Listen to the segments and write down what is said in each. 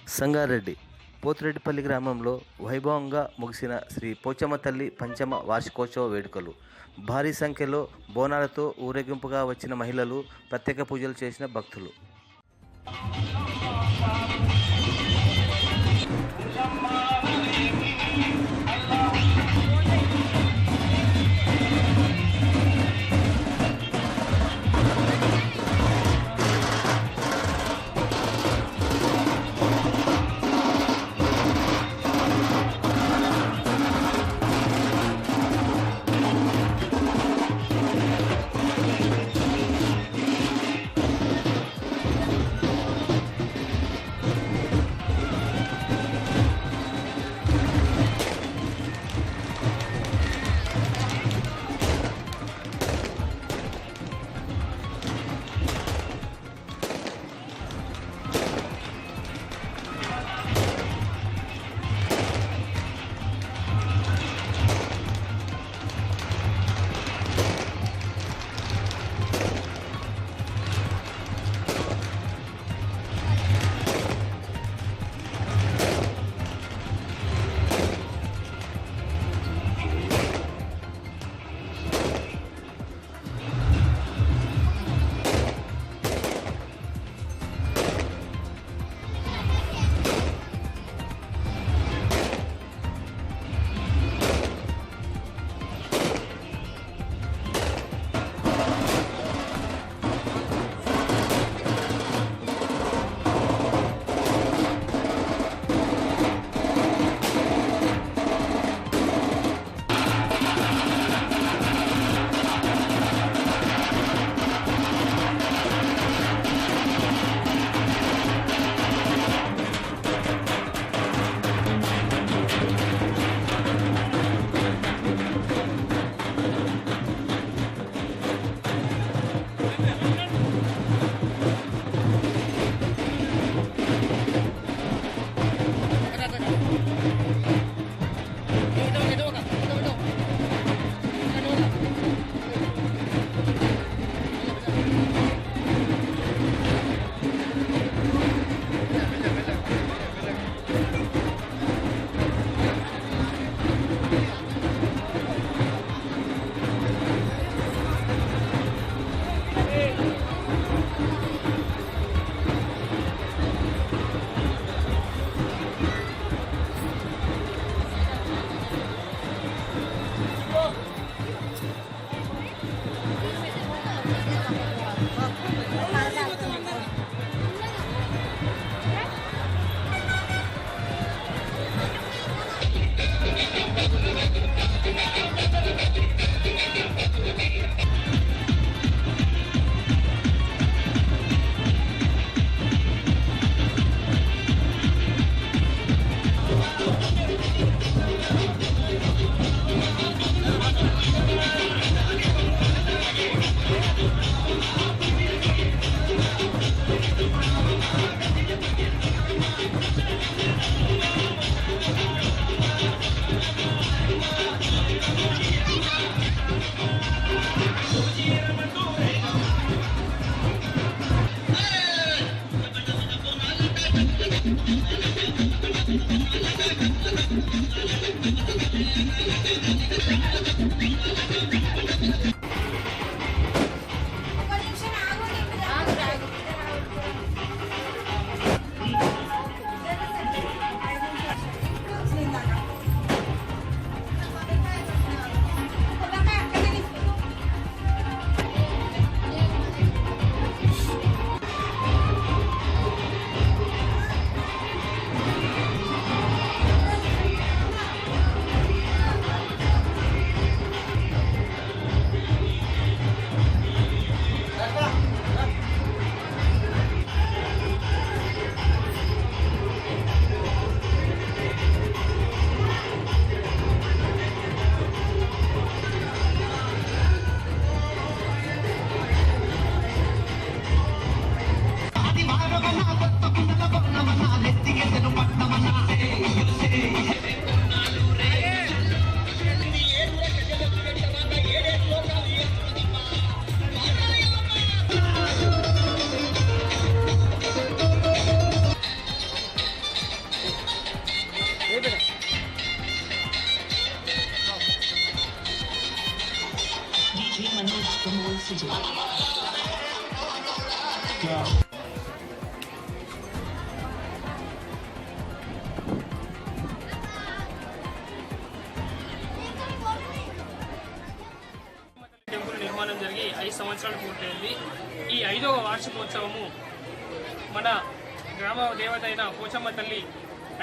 సంగారెడ్డి పోతిరెడ్డిపల్లి గ్రామంలో వైభవంగా ముగిసిన శ్రీ పోచమ్మ తల్లి పంచమ వార్షికోత్సవ వేడుకలు. భారీ సంఖ్యలో బోనాలతో ఊరేగింపుగా వచ్చిన మహిళలు, ప్రత్యేక పూజలు చేసిన భక్తులు. టెంపుల్ నిర్మాణం జరిగి 5 సంవత్సరాలు పూర్తయింది. ఈ 5వ వార్షికోత్సవము మన గ్రామ దేవత అయిన పోచమ్మ తల్లి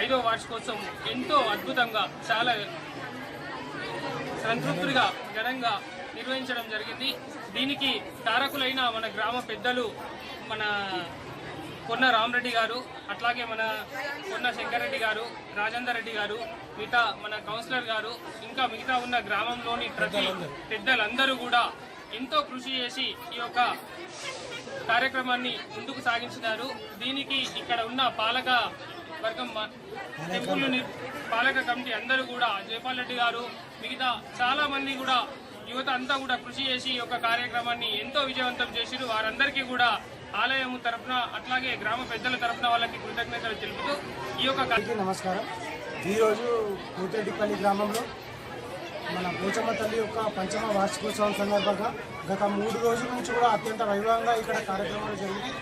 5వ వార్షికోత్సవం ఎంతో అద్భుతంగా చాలా సంతృప్తిగా ఘనంగా నిర్వహించడం జరిగింది. దీనికి కారకులైన మన గ్రామ పెద్దలు మన కొన్న రామరెడ్డి గారు, అట్లాగే మన కొన్న శంకరెడ్డి గారు, రాజేందర్ రెడ్డి గారు, మిగతా మన కౌన్సిలర్ గారు, ఇంకా మిగతా ఉన్న గ్రామంలోని ప్రతి పెద్దలందరూ కూడా ఎంతో కృషి చేసి ఈ యొక్క కార్యక్రమాన్ని ముందుకు సాగించినారు. దీనికి ఇక్కడ ఉన్న పాలక వర్గం టెంపుల్ పాలక కమిటీ అందరూ కూడా జయపాల్ రెడ్డి గారు, మిగతా చాలా మంది కూడా యువత అంతా కూడా కృషి చేసి ఈ యొక్క కార్యక్రమాన్ని ఎంతో విజయవంతం చేసిరు. వారందరికీ కూడా ఆలయం తరఫున అట్లాగే గ్రామ పెద్దల తరఫున వాళ్ళకి కృతజ్ఞతలు తెలుపుతూ ఈ యొక్క నమస్కారం. ఈరోజు పోతిరెడ్డిపల్లి గ్రామంలో మన పోచమ్మ తల్లి యొక్క పంచమ వార్షికోత్సవం సందర్భంగా గత 3 రోజుల నుంచి కూడా అత్యంత వైభవంగా ఇక్కడ కార్యక్రమాలు జరిగింది.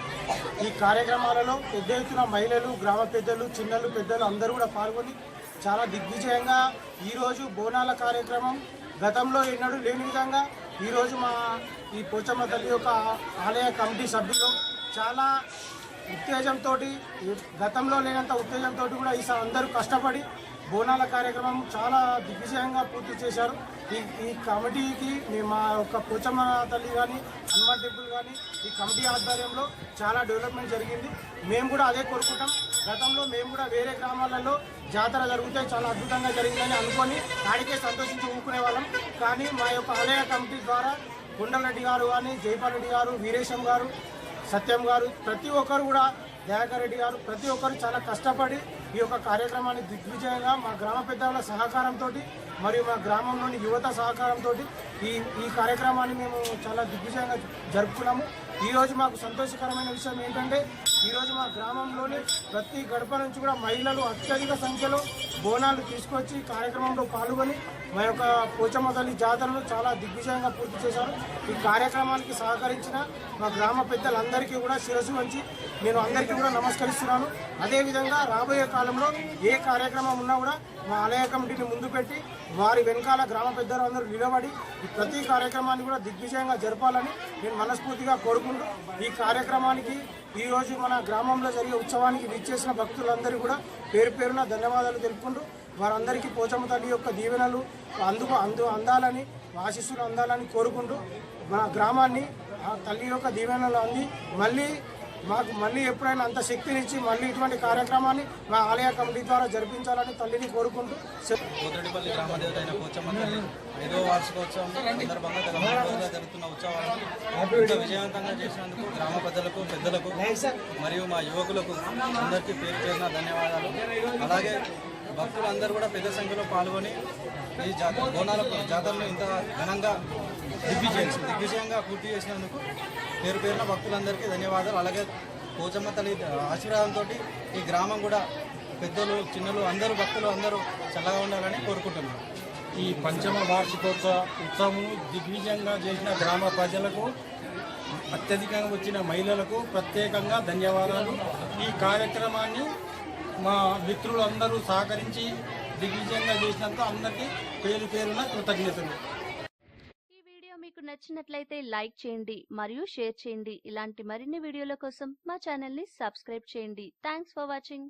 ఈ కార్యక్రమాలలో పెద్ద ఎత్తున మహిళలు, గ్రామ పెద్దలు, చిన్నలు, పెద్దలు అందరూ కూడా పాల్గొని చాలా దిగ్విజయంగా ఈరోజు బోనాల కార్యక్రమం గతంలో ఎన్నడూ లేని విధంగా ఈరోజు ఈ పోచమ్మ తల్లి యొక్క ఆలయ కమిటీ సభ్యులు చాలా ఉత్తేజంతో, గతంలో లేనంత ఉత్తేజంతో కూడా ఈసారి అందరూ కష్టపడి బోనాల కార్యక్రమం చాలా దిగ్విజయంగా పూర్తి చేశారు. ఈ కమిటీకి మా యొక్క పోచమ్మ తల్లి కానీ, హనుమాన్ టెంపుల్ కానీ ఈ కమిటీ ఆధ్వర్యంలో చాలా డెవలప్మెంట్ జరిగింది. మేము కూడా అదే కోరుకుంటాం. గతంలో మేము కూడా వేరే గ్రామాలలో జాతర జరిగితే చాలా అద్భుతంగా జరిగిందని అనుకొని ఆడికే సంతోషించి ఊరుకునే వాళ్ళం. కానీ మా యొక్క ఆలయ కమిటీ ద్వారా కొండలరెడ్డి గారు కానీ, జైపాల్ రెడ్డి గారు, వీరేశం గారు, సత్యం గారు, ప్రతి ఒక్కరు కూడా, దయాకర్ రెడ్డి గారు, ప్రతి ఒక్కరు చాలా కష్టపడి ఈ యొక్క కార్యక్రమాన్ని దిగ్విజయంగా మా గ్రామ పెద్దల సహకారంతో మరియు మా గ్రామంలోని యువత సహకారంతో ఈ కార్యక్రమాన్ని మేము చాలా దిగ్విజయంగా జరుపుకున్నాము. ఈరోజు మాకు సంతోషకరమైన విషయం ఏంటంటే ఈరోజు మా గ్రామంలోని ప్రతి గడప నుంచి కూడా మహిళలు అత్యధిక సంఖ్యలో బోనాలు తీసుకొచ్చి కార్యక్రమంలో పాల్గొని మా యొక్క పోచమ్మ తల్లి జాతరను చాలా దిగ్విజయంగా పూర్తి చేశారు. ఈ కార్యక్రమానికి సహకరించిన మా గ్రామ పెద్దలందరికీ కూడా శిరస్సు వంచి నేను అందరికీ కూడా నమస్కరిస్తున్నాను. అదేవిధంగా రాబోయే కాలంలో ఏ కార్యక్రమం ఉన్నా కూడా మా ఆలయ కమిటీని ముందు పెట్టి వారి వెనకాల గ్రామ పెద్దలు అందరూ నిలబడి ప్రతి కార్యక్రమాన్ని కూడా దిగ్విజయంగా జరపాలని నేను మనస్ఫూర్తిగా కోరుకుంటూ ఈ కార్యక్రమానికి ఈరోజు మన గ్రామంలో జరిగే ఉత్సవానికి విచ్చేసిన భక్తులందరూ కూడా పేరు పేరున ధన్యవాదాలు తెలుపుకుంటూ వారందరికీ పోచమ్మ తల్లి యొక్క దీవెనలు అందాలని, ఆశీస్సులు అందాలని కోరుకుంటూ మన గ్రామాన్ని ఆ తల్లి యొక్క దీవెనలు అంది మళ్ళీ ఎప్పుడైనా అంత శక్తినిచ్చి మళ్ళీ ఇటువంటి కార్యక్రమాన్ని మా ఆలయ కమిటీ ద్వారా జరిపించాలని తల్లిని కోరుకుంటూ పోతిరెడ్డిపల్లి గ్రామ దేవత అయిన పోచమ్మ తల్లి 5వ వార్షికోత్సవం సందర్భంగా గత 3 రోజులుగా జరుగుతున్న ఉత్సవాలను ఎంతో విజయవంతంగా చేసినందుకు గ్రామ పెద్దలకు, పెద్దలకు మరియు మా యువకులకు అందరికీ పేరు పేరున ధన్యవాదాలు. అలాగే భక్తులందరూ కూడా పెద్ద సంఖ్యలో పాల్గొని ఈ జాతరను ఇంత ఘనంగా దిగ్విజయంగా పూర్తి చేసినందుకు పేరు పేరున భక్తులందరికీ ధన్యవాదాలు. అలాగే పోచమ్మ తల్లి ఆశీర్వాదంతో ఈ గ్రామం కూడా పెద్దలు, చిన్నలు అందరూ భక్తులు అందరూ చల్లగా ఉండాలని కోరుకుంటున్నాను. ఈ పంచమ వార్షికోత్సవం దిగ్విజయంగా చేసిన గ్రామ ప్రజలకు, అత్యధికంగా వచ్చిన మహిళలకు ప్రత్యేకంగా ధన్యవాదాలు. ఈ కార్యక్రమాన్ని మా మిత్రులందరూ సహకరించి దిగ్విజయంగా చేసినందుకు అందరికీ పేరు పేరున కృతజ్ఞతలు. ఈ వీడియో మీకు నచ్చినట్లయితే లైక్ చేయండి మరియు షేర్ చేయండి. ఇలాంటి మరిన్ని వీడియోల కోసం మా ఛానల్ ని సబ్స్క్రైబ్ చేయండి. Thanks for watching.